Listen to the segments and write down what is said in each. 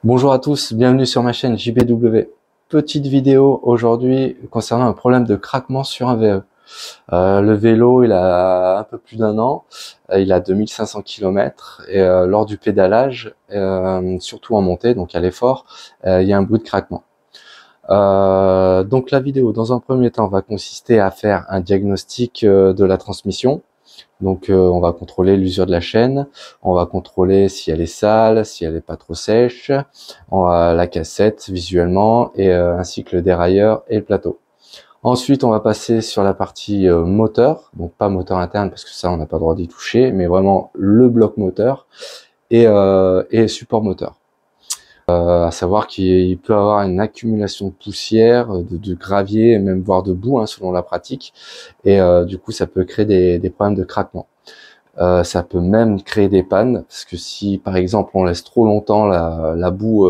Bonjour à tous, bienvenue sur ma chaîne JBW. Petite vidéo aujourd'hui concernant un problème de craquement sur un VE. Le vélo, il a un peu plus d'un an, il a 2500 km et lors du pédalage, surtout en montée, donc à l'effort, il y a un bruit de craquement. Donc la vidéo, dans un premier temps, va consister à faire un diagnostic de la transmission. Donc on va contrôler l'usure de la chaîne, on va contrôler si elle est sale, si elle est pas trop sèche, on va la cassette visuellement et ainsi que le dérailleur et le plateau. Ensuite on va passer sur la partie moteur, donc pas moteur interne parce que ça on n'a pas le droit d'y toucher, mais vraiment le bloc moteur et support moteur. À savoir qu'il peut avoir une accumulation de poussière, de gravier, et même voire de boue, hein, selon la pratique. Et du coup, ça peut créer des problèmes de craquement. Ça peut même créer des pannes, parce que si, par exemple, on laisse trop longtemps la boue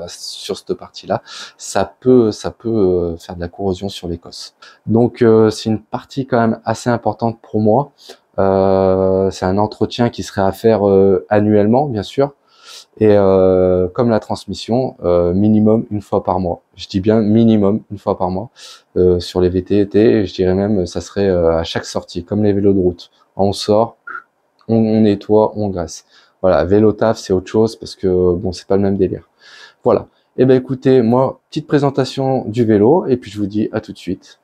sur cette partie-là, ça peut faire de la corrosion sur l'écosse. Donc, c'est une partie quand même assez importante pour moi. C'est un entretien qui serait à faire annuellement, bien sûr. Et comme la transmission, minimum une fois par mois. Je dis bien minimum une fois par mois. Sur les VTT, je dirais même ça serait à chaque sortie, comme les vélos de route. On sort, on nettoie, on graisse. Voilà, vélo taf c'est autre chose parce que bon c'est pas le même délire. Voilà. Et ben écoutez, moi petite présentation du vélo et puis je vous dis à tout de suite.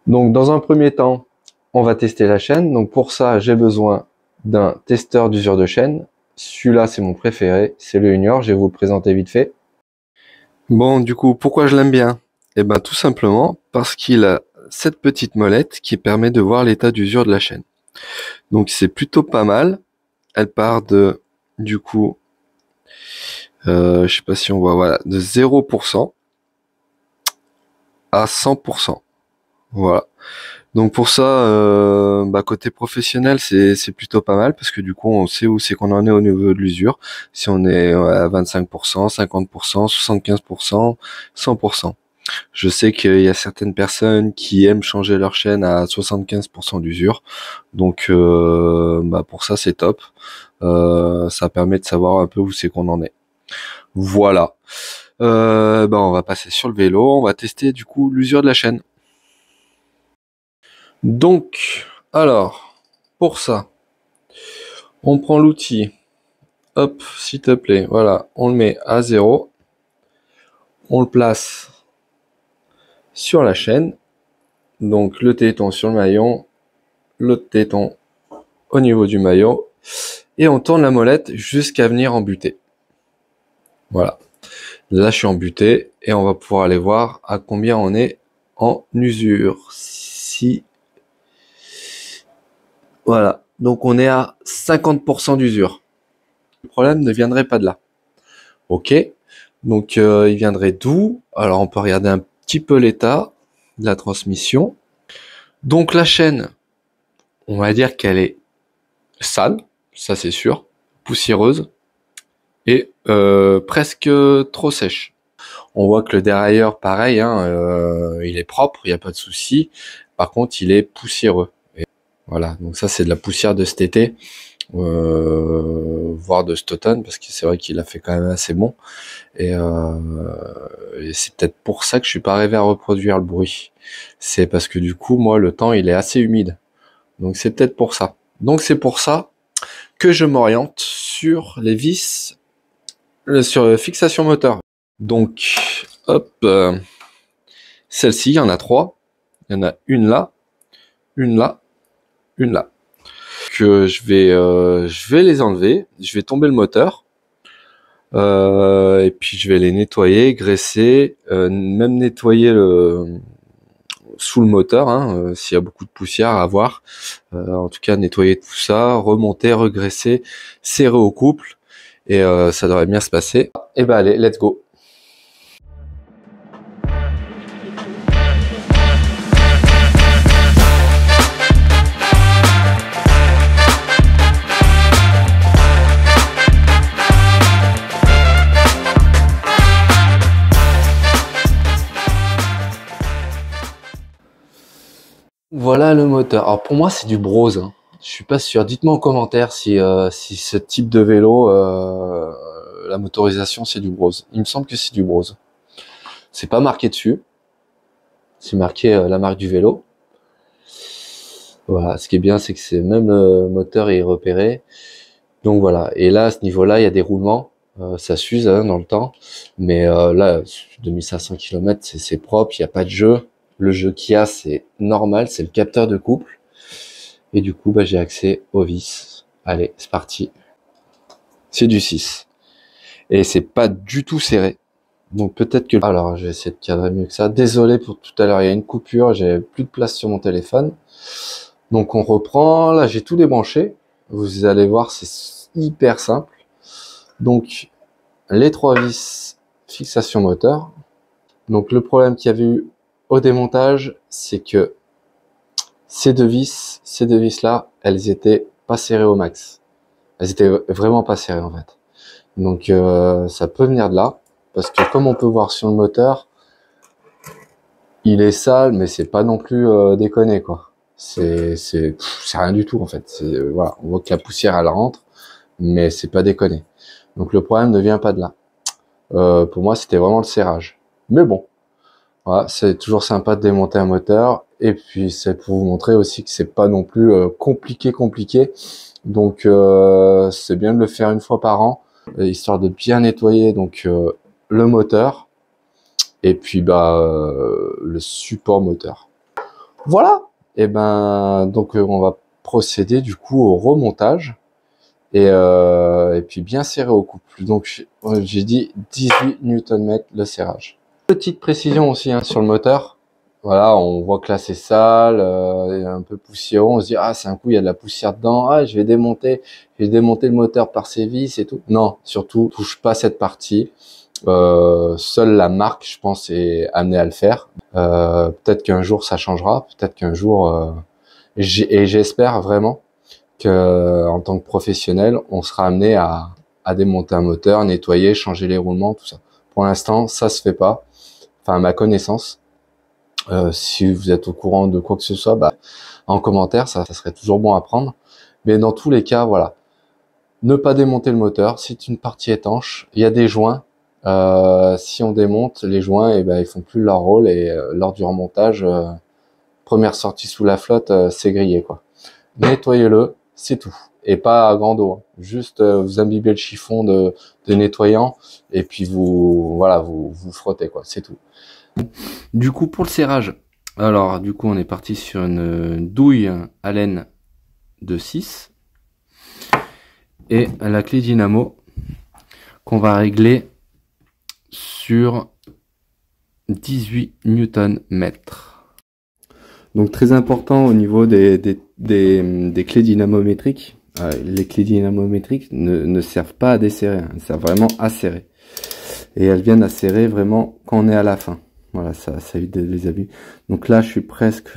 Donc dans un premier temps, on va tester la chaîne. Donc pour ça, j'ai besoin d'un testeur d'usure de chaîne. Celui-là, c'est mon préféré, c'est le Junior. Je vais vous le présenter vite fait. Bon, du coup, pourquoi je l'aime bien? Eh ben tout simplement parce qu'il a cette petite molette qui permet de voir l'état d'usure de la chaîne. Donc c'est plutôt pas mal. Elle part de, du coup, je sais pas si on voit, voilà, de 0% à 100%. Voilà. Donc pour ça, côté professionnel, c'est plutôt pas mal parce que du coup, on sait où c'est qu'on en est au niveau de l'usure. Si on est à 25%, 50%, 75%, 100%. Je sais qu'il y a certaines personnes qui aiment changer leur chaîne à 75% d'usure. Donc pour ça, c'est top. Ça permet de savoir un peu où c'est qu'on en est. Voilà. On va passer sur le vélo. On va tester du coup l'usure de la chaîne. Donc, alors, pour ça, on prend l'outil, hop, s'il te plaît, voilà, on le met à 0, on le place sur la chaîne, donc le téton sur le maillon, l'autre téton au niveau du maillon, et on tourne la molette jusqu'à venir en butée. Voilà, là je suis en butée, et on va pouvoir aller voir à combien on est en usure. Voilà, donc on est à 50% d'usure. Le problème ne viendrait pas de là. Ok, donc il viendrait d'où? Alors on peut regarder un petit peu l'état de la transmission. Donc la chaîne, on va dire qu'elle est sale, ça c'est sûr, poussiéreuse et presque trop sèche. On voit que le dérailleur, pareil, hein, il est propre, il n'y a pas de souci. Par contre, il est poussiéreux. Et voilà, donc ça c'est de la poussière de cet été. Voire de cet automne parce que c'est vrai qu'il a fait quand même assez bon et c'est peut-être pour ça que je suis pas arrivé à reproduire le bruit. C'est parce que du coup moi le temps il est assez humide, donc c'est peut-être pour ça. Donc c'est pour ça que je m'oriente sur les vis, sur fixation moteur. Donc hop, celle-ci il y en a 3, il y en a une là, une là, une là. Que je vais les enlever, je vais tomber le moteur et puis je vais les nettoyer, graisser, même nettoyer sous le moteur hein, s'il y a beaucoup de poussière à avoir, en tout cas nettoyer tout ça, remonter, regraisser, serrer au couple et ça devrait bien se passer. Et ben allez, let's go. Voilà le moteur. Alors pour moi c'est du Brose, hein. Je suis pas sûr. Dites-moi en commentaire si ce type de vélo, la motorisation c'est du Brose. Il me semble que c'est du Brose. C'est pas marqué dessus. C'est marqué la marque du vélo. Voilà. Ce qui est bien c'est que c'est même le moteur est repéré. Donc voilà. Et là à ce niveau-là il y a des roulements. Ça s'use hein, dans le temps. Mais là 2500 km c'est propre. Il n'y a pas de jeu. Le jeu qu'il y a c'est normal. C'est le capteur de couple. Et du coup, bah, j'ai accès aux vis. Allez, c'est parti. C'est du 6. Et c'est pas du tout serré. Donc peut-être que... Alors, je vais essayer de cadrer mieux que ça. Désolé pour tout à l'heure, il y a une coupure. J'ai plus de place sur mon téléphone. Donc on reprend. Là, j'ai tout débranché. Vous allez voir, c'est hyper simple. Donc, les 3 vis fixation moteur. Donc le problème qu'il y avait eu au démontage, c'est que ces deux vis là, elles étaient pas serrées au max. Elles étaient vraiment pas serrées en fait. Donc ça peut venir de là, parce que comme on peut voir sur le moteur, il est sale, mais c'est pas non plus déconné quoi. C'est rien du tout en fait. Voilà, on voit que la poussière elle rentre, mais c'est pas déconné. Donc le problème ne vient pas de là. Pour moi, c'était vraiment le serrage. Mais bon, voilà, c'est toujours sympa de démonter un moteur. Et puis c'est pour vous montrer aussi que c'est pas non plus compliqué. Donc c'est bien de le faire une fois par an, histoire de bien nettoyer donc le moteur et puis le support moteur. Voilà. Et ben donc on va procéder du coup au remontage et puis bien serrer au couple. Donc j'ai dit 18 Nm le serrage. Petite précision aussi hein, sur le moteur. Voilà, on voit que là c'est sale, il y a un peu poussiéreux. On se dit ah c'est un coup il y a de la poussière dedans. Ah je vais démonter le moteur par ses vis et tout. Non, surtout touche pas cette partie. Seule la marque, je pense, est amenée à le faire. Peut-être qu'un jour ça changera. Peut-être qu'un jour et j'espère vraiment que en tant que professionnel, on sera amené à démonter un moteur, nettoyer, changer les roulements, tout ça. Pour l'instant, ça se fait pas. Enfin, à ma connaissance. Si vous êtes au courant de quoi que ce soit, bah, en commentaire, ça serait toujours bon à prendre. Mais dans tous les cas, voilà. Ne pas démonter le moteur. C'est une partie étanche. Il y a des joints. Si on démonte les joints, et ben ils font plus leur rôle et lors du remontage, première sortie sous la flotte, c'est grillé quoi. Nettoyez-le, c'est tout. Et pas à grande eau. Juste vous imbibez le chiffon de nettoyant et puis voilà, vous frottez quoi. C'est tout. Du coup, pour le serrage, alors du coup, on est parti sur une douille Allen de 6 et la clé dynamo qu'on va régler sur 18 Nm. Donc très important au niveau des clés dynamométriques. Les clés dynamométriques ne servent pas à desserrer, hein, elles servent vraiment à serrer. Et elles viennent à serrer vraiment quand on est à la fin. Voilà, ça évite les abus. Donc là, je suis presque...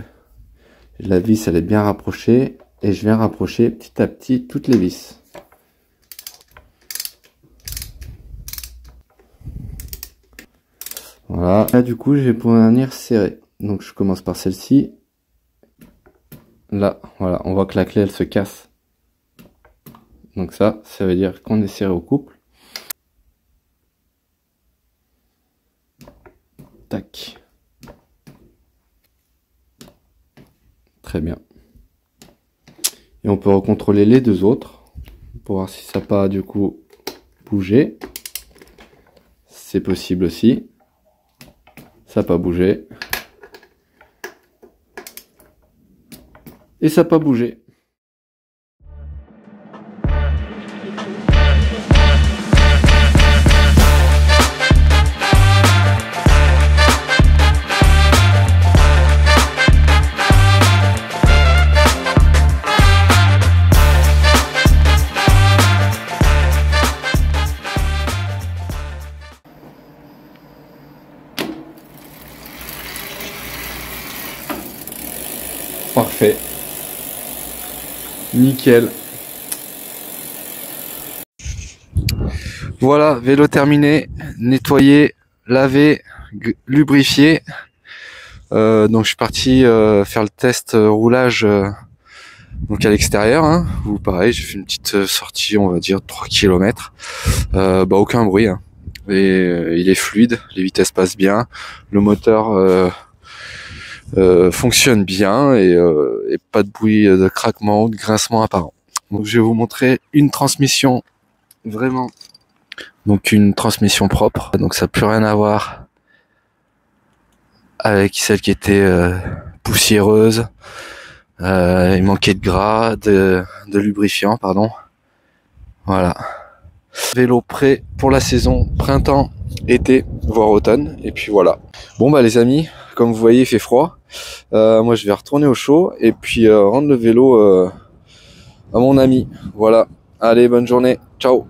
La vis, elle est bien rapprochée. Et je viens rapprocher petit à petit toutes les vis. Voilà. Là, du coup, je vais pouvoir venir serrer. Donc, je commence par celle-ci. Là, voilà, on voit que la clé, elle se casse. Donc ça veut dire qu'on est serré au couple. Tac. Très bien. Et on peut recontrôler les deux autres pour voir si ça n'a pas du coup bougé. C'est possible aussi. Ça n'a pas bougé. Et ça n'a pas bougé. Parfait. Nickel. Voilà, vélo terminé, nettoyé, lavé, lubrifié. Donc je suis parti faire le test roulage donc à l'extérieur, hein, où pareil j'ai fait une petite sortie, on va dire 3 km. Aucun bruit, hein. Et il est fluide, les vitesses passent bien, le moteur fonctionne bien et pas de bruit de craquement ou de grincement apparent. Donc je vais vous montrer une transmission vraiment, donc une transmission propre, donc ça n'a plus rien à voir avec celle qui était poussiéreuse. Il manquait de gras, de lubrifiant, pardon. Voilà. Vélo prêt pour la saison printemps, été, voire automne. Et puis voilà. Bon bah les amis, comme vous voyez, il fait froid. Moi je vais retourner au chaud et puis rendre le vélo à mon ami. Voilà. Allez, bonne journée. Ciao.